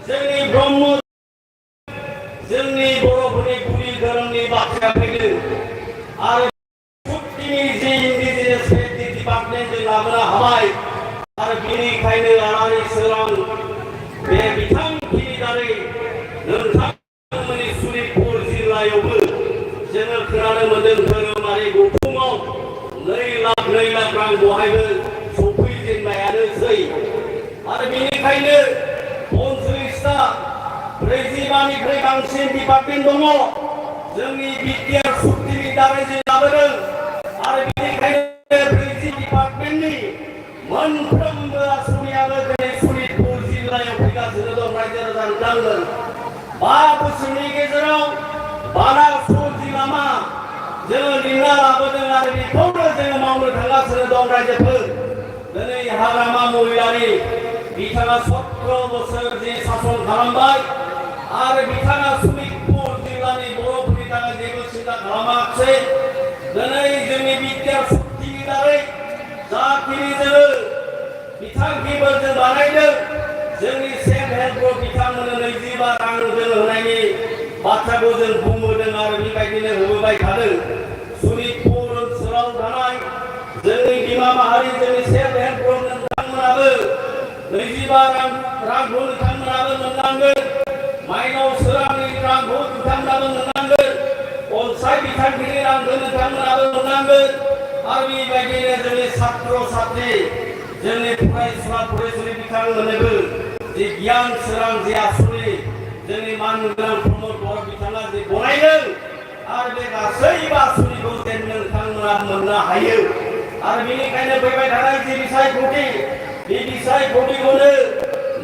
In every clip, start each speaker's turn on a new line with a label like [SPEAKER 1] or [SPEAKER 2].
[SPEAKER 1] जोंनि ब्रह्म जोंनि बर'फोरनि गुदि धोरोमनि बाथ्राया फैदों आरो सुक्तिनि जि इंडिजिनियास डिपार्टमेन्ट जों लाबोनो हाबाय आरो बेनिखायनो आलारि सोरां बे बिथांखिनि दारै नोंथांमोननि सनितपुर जिल्लायावबो जोङो खोनानो मोन्दों धोरोमारि गौथुमाव 2 लाख रां बहायबो सफैजेनबायानोसै आरो बेनिखायनो 45टा 45निफ्राय बांसिन डिपार्टमेन्ट दङ जोंनि बिटिआर सुक्तिनि दारै जों लाबोदों आरो बेनिखायनो 40 डिपार्टमेन्टनि मोनफ्रोमबो आसनियाबो दिनै सनितपुर जिल्लायाव फैगासिनो दं रायजो राजा नोंथांमोन 5 बोसोरनि गेजेराव बानास जिल्लामा जोङो लिंना लाबोदों आरो बेखौनो जोङो मावनो थांगासिनो दं रायजोफोर दिनै हाग्रामा महिलारि बिथाङा 17 बोसोर जि सासन खालामबाय आरो बिथाङा सनितपुर जिल्लानि बर'फोरनि थाखाय जेबो सिन्था खालामाखिसै दिनै जोंनि बिटिआर सुक्तिनि दारै जाखिनि जोङो बिथांखिफोर जों बानायदों जोंनि सेल्फ हेल्प ग्रुप बिथांमोननो 25 रां जों होनायनि बाथ्राखौ जों बुंबोदों आरो बेबायदिनो होबोबाय थादों सनितपुर ओनसोलाव थानाय जोंनि बिमा माहारि जोंनि सेल्फ हेल्प ग्रुप नोंथांमोनाबो 25 रांखौ नोंथांमोनाबो मोननांगोन माइनाव सोरांनि रांखौ नोंथांमोनाबो मोननांगोन अनसाय बिथांखिनि रांखौ नोंथांमोनाबो मोननांगोन आरो बेबायदिनो जोंनि छात्र छात्री जोंनि फरायसुला फरायसुलि बिथांमोननोबो जि गियान सोरां जि आसनि जोंनि मानगोनां प्रमद बर' बिथाङा जि बनायदों आरो बे गासैबो आसनिखौ जेन नोंथांमोना मोननो हायो आरो बेनिखायनो फैबाय थानाय जि बिसायख'थि बे बिसायख'थिखौनो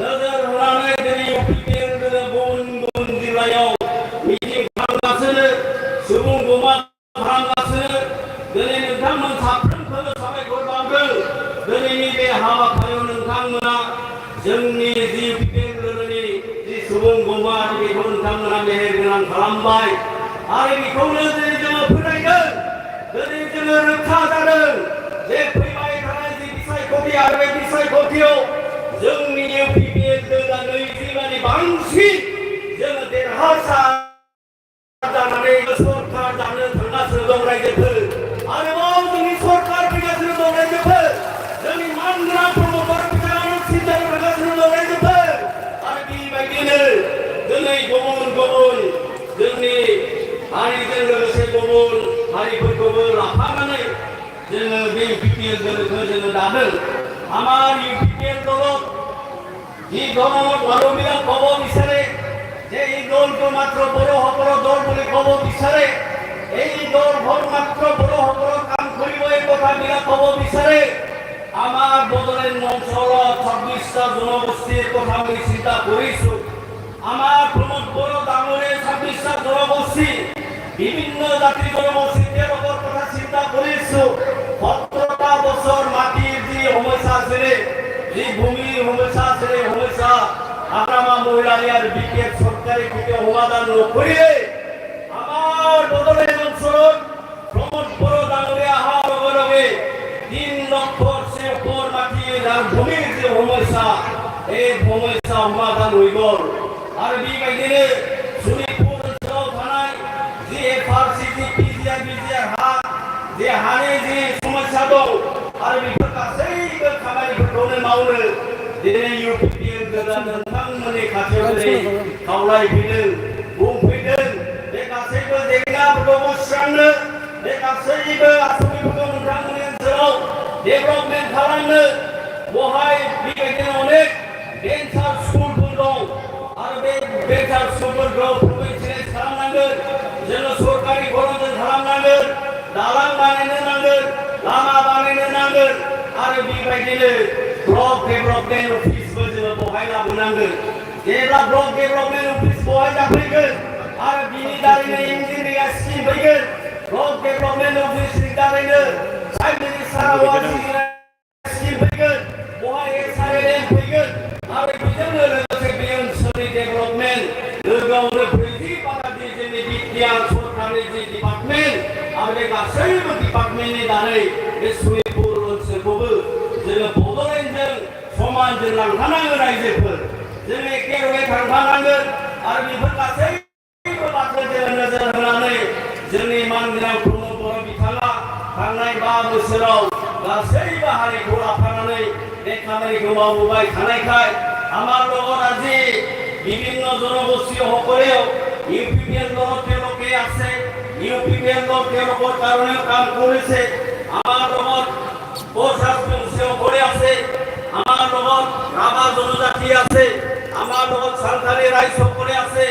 [SPEAKER 1] नोजोर होनानै दिनै इउपिपिएल गुबुन जिल्लायाव मिटिं खालामगासिनो सुबुं गमा खालामगासिनो दिनै नोंथांमोन साफ्रोमखौबो साबायखर बावदों दिनैनि बे हाबाफारियाव नोंथांमोना जोंनि जि इउपिपिएलनि जि सुबुं गमा बेखौ नोंथांमोना मेहेरगोनां खालामबाय आरो बेखौनो दिनै जोङो फोथायदों दिनै जोङो रोखा जादों जे फैबाय थानाय जि बिसायख'थि आरो बे बिसायख'थियाव जोंनि इउपिपिएल 20 बांसिन जोङो देरहासार जानानै सरकार जानो थांगासिनो दं रायजोफोर आरोबाव जोंनि सरकार फैगासिनो दं रायजोफोर जोंनि मानगोनां प्रमद बिथाङा सिन्था खालामगासिनो दं रायजोफोर आरो बेबायदिनो दिनै गुबुन जोंनि हारिजों लोगोसे गुबुन हारिफोरखौबो लाफानानै जोङो बे इउपिपिएल दलखौ जोङो दादों আমার ইউপিপিএল দল এই দলক মানবীয় কব বিচারে যে এই দলকে মাত্র বড় হবর দল বলে কব বিচারে এই দল ভর মাত্র বড় হবর কাম করিব এই কথা বিনা কব বিচারে আমার বদলের অঞ্চল 26টা জনগোষ্ঠীর কথা আমি চিন্তা কৰিছো আমার প্রমোদ বড় ডাঙরে 26টা জনগোষ্ঠী বিভিন্ন জাতি জনগোষ্ঠী তেওঁলোকৰ কথা চিন্তা কৰিছো 17টা বছর মাটির যে সমস্যা আছে যে ভূমির সমস্যা আছে সমস্যা হাগ্রামা মহিলারি আর বিকেট সরকারি থেকে সমাধান নকৰিলে আমার বদলের অঞ্চল প্রমোদ বড় ডাঙরে অহাৰ লগে লগে 3 লক্ষৰ ওপৰ মাটিৰ আৰু ভূমিৰ যে সমস্যা এই সমস্যা সমাধান হৈ গ'ল আৰু বেবাयदिनो সনিতপুর অঞ্চল থানায় যে এফআরসিটি পিজিআর যে হারে যে সমস্যা দं आरो बेफोर गासैबो खामानिफोरखौनो मावनो दिनै इउपिपिएल गोदान नोंथांमोननि खाथियाव दिनै खावलायफैदों बुंफैदों बे गासैबो जेंनाफोरखौ बोस्रांनो बे गासैबो आसनिफोरखौ नोंथांमोननि ओनसोलाव डेभेलपमेन्ट खालामनो बहाय बेबायदिनो अनेक भेन्सार स्कुलफोर दं आरो बे भेन्सार स्कुलफोरखौ प्रभिन्सियेलाइज खालामनांगोन जोङो सरकारि खरसजों खालामनांगोन दालां बानायनो नांगोन लामा बानायनो नांगोन आरो बेबायदिनो ब्लक डेभेलपमेन्ट अफिसबो जोङो बहाय लाबोनांगोन जेब्ला ब्लक डेभेलपमेन्ट अफिस बहाय जाफैगोन आरो बिनि दारैनो इन्जिनियारिं स्किम फैगोन ब्लक डेभेलपमेन्ट अफिसनि दारैनो प्राइम मिनिस्टार स्किम फैगोन बहाय एसआरएम फैगोन आरो बेजोंनो लोगोसे बे ओनसोलनि डेभेलपमेन्ट लोगोआवनो 40 बाहागोनि जोंनि बिटिआर सरकारनि जि डिपार्टमेन्ट आरो बे गासैबो डिपार्टमेन्टनि दारै बे सनितपुर ओनसोलखौबो जोङो बड'लेण्डजों समानजों लांफानांगोन रायजोफोर जों एखे थांफानांगोन आरो बेफोर गासैबो बाथ्राखौ जोङो नोजोर होनानै जोंनि मानगोनां प्रमद बर' बिथाङा थांनाय 5 बोसोराव गासैबो हारिखौ लाफानानै बे खामानिखौ मावबोबाय थानायखाय আমার লগত আজি বিভিন্ন জনগোষ্ঠী সকলেও ইউপিপিএল লগত তেওঁলোকে আছে ইউপিপিএল লগত তেওঁলোকৰ কাৰণেও কাম কৰিছে আমাৰ লগত সকলে আছে আমাৰ লগত ৰাভা জনজাতি আছে আমাৰ লগত সাঁওতালী ৰাইজ সকলে আছে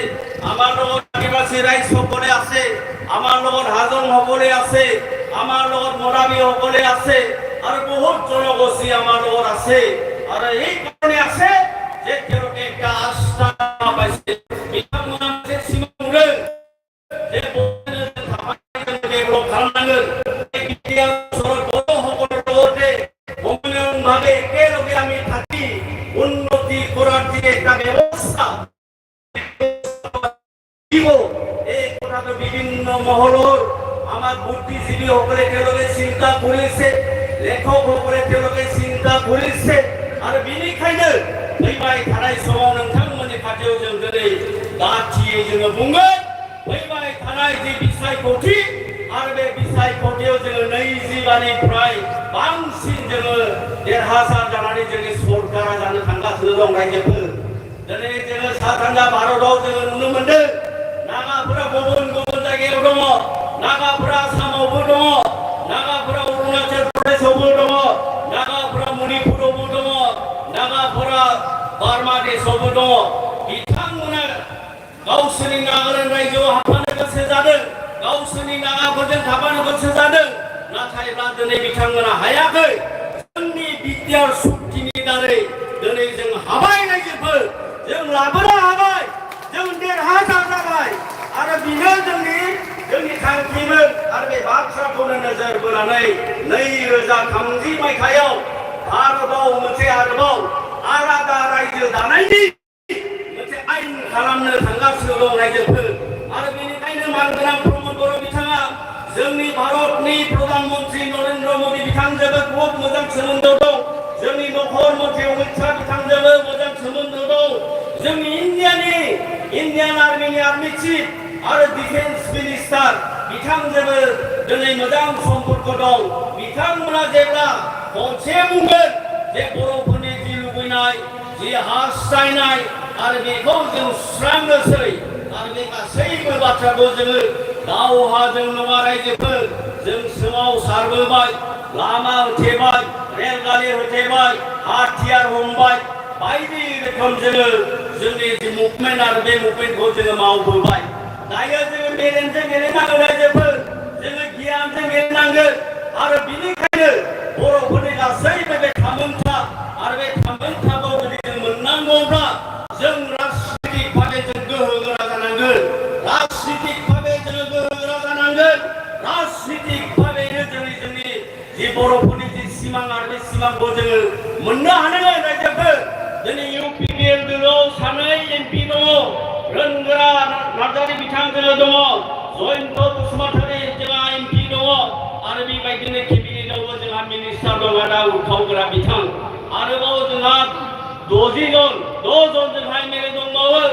[SPEAKER 1] আমাৰ লগত আদিবাসী ৰাইজ সকলে আছে আমাৰ লগত হাজং সকলে আছে আমাৰ লগত মৰাবী সকলে আছে আৰু বহুত জনগোষ্ঠী আমাৰ লগত আছে আৰু এই কাৰণে আছে যে তেওঁলোকে একটা আস্থা পাইছে বিধানমন্ত্রী मोनसे सिमां नुदों যে डेभेलप खालामनांगोन गियान सरल बर' সকলৰ লগতে সমন্বয়ভাৱে একেলগে আমি থাকি উন্নতি কৰাৰ যে একটা ব্যৱস্থা দিব এই কথাটো বিভিন্ন মহলৰ আমাৰ বুদ্ধিজীৱী সকলে তেওঁলোকে চিন্তা কৰিছে লেখক সকলে তেওঁলোকে চিন্তা কৰিছে আৰু बेनिखायनो फैबाय थानाय समाव नोंथांमोननि खाथियाव जों दिनै दाथियै जोङो बुंगोन फैबाय थानाय जे बिसायख'थि आरो बे बिसायख'थियाव जोङो 25निफ्राय बांसिन जोङो देरहासार जानानै जोंनि सरकारा जानो थांगासिनो दं रायजोफोर दिनै जोङो सा सानजा भारताव जोङो नुनो मोनदों नागाफोरा गुबुन गुबुन जायगायाव दङ नागाफोरा आसामावबो दङ नागाफोरा अरुणाचल प्रदेशआवबो दङ नागाफोरा मणिपुरावबो दङ नागाफोरा बार्मादेशआवबो दङ बिथांमोना गावसोरनि नागालेण्ड रायजोआव हाबफानो गोसो जादों गावसोरनि नागाफोरजों थाफानो गोसो जादों नाथायब्ला दिनै बिथांमोना हायाखै जोंनि बिटिआर सुक्तिनि दारै दिनै जों हाबाय रायजोफोर जों लाबोनो हाबाय जों देरहासार जाबाय आरो बेनो जोंनि थांखिमोन आरो बे बाथ्राखौनो नोजोर बोनानै 2030 मायथाइयाव भारताव मोनसे आरोबाव आलादा रायजो दानायनि मोनसे आयेन खालामनो थांगासिनो दं रायजोफोर आरो बेनिखायनो मानगोनां प्रमद बर' बिथाङा जोंनि भारतनि प्रधानमन्त्रि नरेन्द्र मोदी बिथांजोंबो बहुत मोजां सोमोन्दो दं जोंनि नखर मन्त्रि अमित शाह बिथांजोंबो मोजां सोमोन्दो दं जोंनि इन्डियान आर्मिनि आर्मि चिफ आरो डिफेन्स मिनिस्टार बिथांजोंबो दिनै मोजां सम्पर्क दं बिथांमोना जेब्ला खनसे बुंगोन जे बर'फोरनि जि लुबैनाय जि हास्थायनाय आरो बेखौ जों सुस्रांनोसै आरो बे गासैबो बाथ्राखौ जोङो दावहाजों नङा रायजोफोर जों सोमावसारबोबाय लामा होथेबाय रेलगारि होथेबाय हाथियार हमबाय बायदि रोखोम जोङो जोंनि जि मुभमेन्ट आरो बे मुभमेन्टखौ जोङो मावबोबाय दायो जोङो मेलेमजों गेलेनांगोन रायजोफोर जोङो गियानजों गेलेनांगोन आरो बेनिखायनो बर'फोरनि गासैबो बे थामोनथा आरो बे थामोनथाखौ जुदि जों मोननांगौब्ला जों राजनितिक भाबे जों गोहोगोरा जानांगोन राजनितिक भाबे जोङो गोहोगोरा जानांगोन राजनितिक भाबेनो जोंनि जि बर'फोरनि जि सिमां आरो बे सिमांखौ जोङो मोननो हानांगोन रायजोफोर दिनै इउपिपिएल दोलोआव 2 एमपि दङ रोनगोरा नार्जारि बिथां जोङो दङ जयन्त बसुमतारी जोंहा एमपि दङ आरो बेबायदिनो केबिनेटआवबो जोंहा मिनिस्टार दङ दा उठावग्रा बिथां आरोबाव जोंहा 6 जन जोंहा एमएलए दंबावो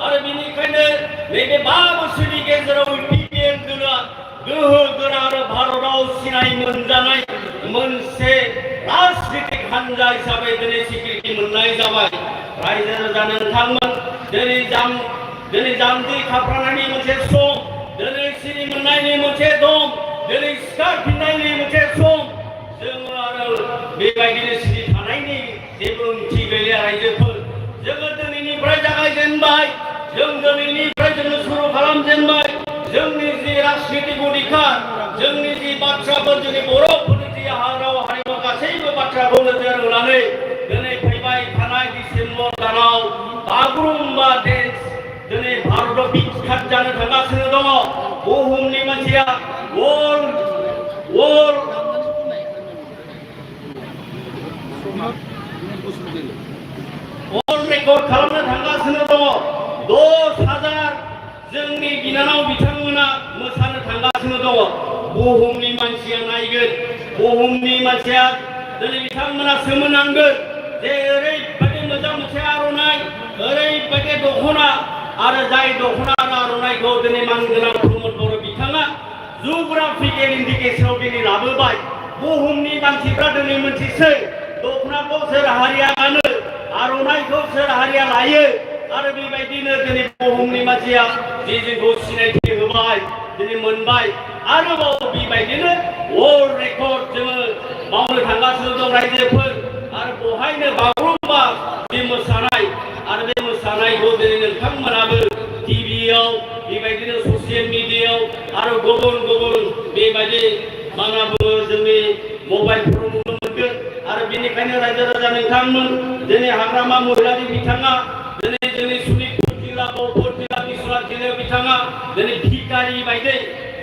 [SPEAKER 1] आरो बेनिखायनो नैबे 5 बोसोरनि गेजेराव इउपिपिएल दोलोआ गोहोगोरा आरो भारताव सिनाय मोनजानाय मोनसे राजनितिक हान्जा हिसाबै दिनै स्वीकृति मोननाय जाबाय रायजो राजा नोंथांमोन दिनै जान्जि खाफ्रानायनि मोनसे सम दिनै सिरि मोननायनि मोनसे दम दिनै सिखारफिननायनि मोनसे सम जोङो आरो बेबायदिनो सिरि थानायनि जेबो ओंथि गैलिया रायजोफोर जोङो दिनैनिफ्राय जागायजेनबाय जों दिनैनिफ्राय जोङो सुरु खालामजेनबाय जोंनि जि राजनितिक अधिकार जोंनि जि बाथ्राफोर जोंनि बर'फोरनि जि राव हारिमु गासैबो बाथ्राखौ नोजोर होनानै दिनै फैबाय थानाय डिसेम्बर दानाव बागुरुम्बा डेन्स दिनै भारताव बिख्यात जानो थांगासिनो दङ बुहुमनि मानसिया वर्ल्ड रेकर्ड खालामनो थांगासिनो दङ 10,000 जोंनि बिनानाव बिथांमोना मोसानो थांगासिनो दङ बुहुमनि मानसिया नायगोन बुहुमनि मानसिया दिनै बिथांमोना सोमोनांगोन जे ओरैबायदि मोजां मोनसे आर'नाइ ओरैबायदि दख'ना आरो जाय दख'ना आरो आर'नाइखौ दिनै मानगोनां प्रमद बर' बिथाङा जिअ'ग्राफिकेल इन्डिकेसनाव दिनै लाबोबाय बुहुमनि मानसिफ्रा दिनै मोनथिसै दख'नाखौ सोर हारिया गानो आर'नाइखौ सोर हारिया लायो आरो बेबायदिनो दिनै बुहुमनि मानसिया जे जोंखौ सिनायथि होबाय दिनै मोनबाय आरोबाव बेबायदिनो वर्ल्ड रेकर्ड जोङो मावनो थांगासिनो दं रायजोफोर आरो बहायनो बागुरुम्बा जे मोसानाय आरो बे मोसानायखौ दिनै नोंथांमोनाबो टिभियाव बेबायदिनो ससियेल मिडियायाव आरो गुबुन गुबुन बेबायदि मा होनना बुङो जोंनि मबाइलफोराव नुनो मोनगोन आरो बेनिखायनो रायजो राजा नोंथांमोन दिनै हाग्रामा महिलारि बिथाङा दिनै जोंनि सनितपुर जिल्ला बरपेटा जिल्ला बिश्वनाथ जिल्लायाव बिथाङा दिनै भिखारि बायदि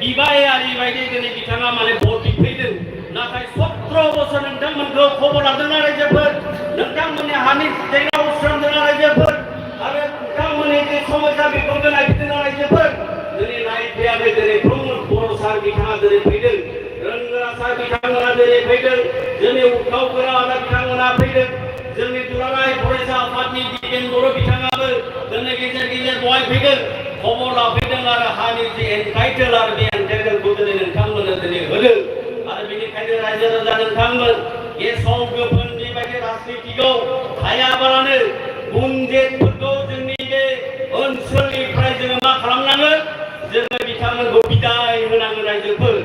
[SPEAKER 1] बिबायारि बायदि दिनै बिथाङा माने भट बिफैदों नाथाय 17 बोसोर नोंथांमोनखौ खबर लादोंना रायजोफोर नोंथांमोननि हानि जेंनाखौ सुस्रांदोंना रायजोफोर आरो नोंथांमोननि जे समस्या बेफोरखौ नायफैदोंना रायजोफोर दिनै नायफैयाखै दिनै प्रमद बर' सार बिथाङा दिनै फैदों रोंगोरा सार बिथांमोना दिनै फैदों जोंनि उथाव गोरा बिथांमोना फैदों जोंनि दुलाराय फरायसा आफादनि दिपेन बर' बिथाङाबो दिनै गेजेर गेजेर बहाय फैदों खबर लाफैदों आरो हानि जे एनटाइटेल आरो बे एनटाइटेलखौ दिनै नोंथांमोननो दिनै होदों आरो बेनिखायनो रायजो राजा नोंथांमोन गेसाव गोफोन बेबायदि राजनितिकआव थायाबालानो गुनजेतफोरखौ जोंनि बे ओनसोलनिफ्राय जोङो मा खालामनांगोन जोङो बिथांमोनखौ बिदाय होनांगोन रायजोफोर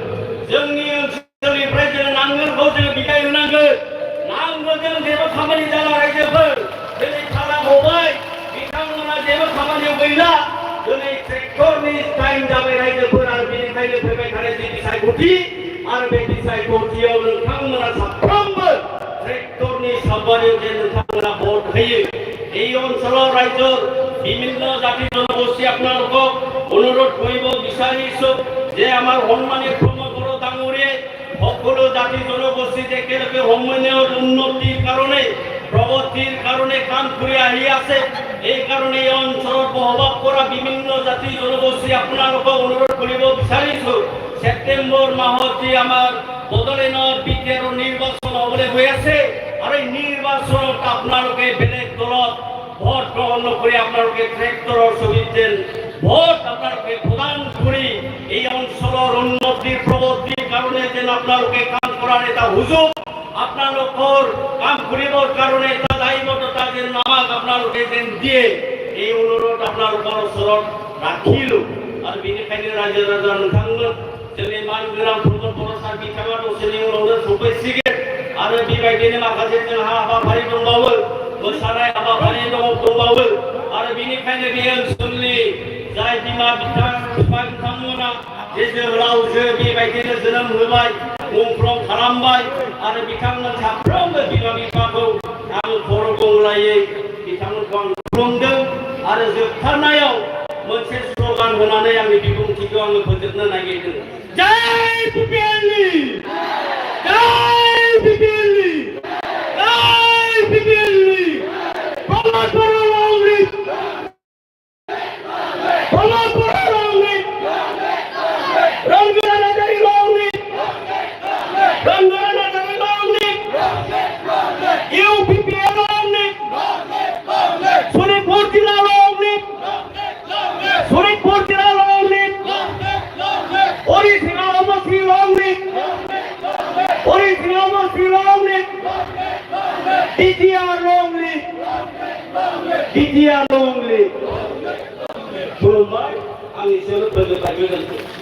[SPEAKER 1] जोंनि ओनसोलनिफ्राय जोङो नांगोलखौ जोङो बिदाय होनांगोन नांगोलजों जेबो खामानि जाला रायजोफोर दिनै खाला गबाय बिथांमोना जेबो खामानियाव गैला दिनै ट्रेक्टरनि टाइम जाबाय रायजोफोर आरो बेनिखायनो फैबाय थानाय जे बिसायख'थि आरो बे बिसायख'थियाव नोंथांमोना साफ्रोमबो ट्रेक्टरनि सावगारियाव जे नोंथांमोना भट होयो এই অঞ্চলৰ ৰাইজৰ বিভিন্ন জাতি জনগোষ্ঠী আপোনালোকক অনুৰোধ কৰিব বিচাৰিছো যে আমাৰ সন্মানীয় প্ৰমোদ বড়ো ডাঙৰীয়াই সকলো জাতি জনগোষ্ঠী একেলগে সমন্বয়ৰ উন্নতিৰ কাৰণে প্ৰগতিৰ কাৰণে কাম কৰি আহি আছে এই কাৰণে এই অঞ্চলত বসবাস কৰা বিভিন্ন জাতি জনগোষ্ঠী আপোনালোকক অনুৰোধ কৰিব বিচাৰিছো সেপ্টেম্বৰ মাহত যে আমাৰ বদলেনৰ বিদ্যাৰ নিৰ্বাচন হ'বলৈ গৈ আছে আৰু এই নিৰ্বাচনত আপোনালোকে বেলেগ দলত ভোট গ্রহণ করে আপনাকে ট্রেক্টরের সহিত ভোট আপনাকে প্রদান করে এই অঞ্চলের উন্নতির প্রগতির কারণে যেন আপনাকে কাম করার এটা হুজুর আপনার কাম করিবার কারণে এটা দায়বদ্ধতা যেন আমাক আপনাকে যেন দিয়ে এই অনুরোধ আপনার স্মরণ রাখিল আর বেনিখাयनो রাজ্য রাজা नोंथांमोन जोंनि मानगोनां प्रमद बर' सार बिथाङा दसेनि उनावनो सफैसिगोन आरो बेबायदिनो माखासे जोंहा हाबाफारि दंबावो मोसानाय हाबाफारि दंबावो आरो बेनिखायनो बे ओनसोलनि जाय बिमा बिथांमोना जे जोहोलावजो बेबायदिनो जोनोम होबाय मुंख्लं खालामबाय आरो बिथांमोन साफ्रोमबो बिमा बिफाखौ आं खर' गंलायै बिथांमोनखौ आं खुलुमदों आरो जोबथारनायाव मोनसे स्ल'गान होनानै आंनि बिबुंथिखौ आङो फोजोबनो नागिरदों जय बिपिएलनि जय बिपिएलनि जय बिपिएलनि प्रमद बर' डाङरि प्रमद बर' डाङरि रोंगोरा नार्जारि डाङरि रोंगोरा नार्जारि डाङरि इउपिपिएल डाङरि सनितपुर जिल्ला डाङरि सनितपुर जिल्ला डाङरि हरिसिङा समष्टि डाङरि हरिसिङा समष्टि डाङरि DTR डाङरि DTR डाङरि खुलुमबाय आंनि सोलो फोजोबबाय गोजोन्थों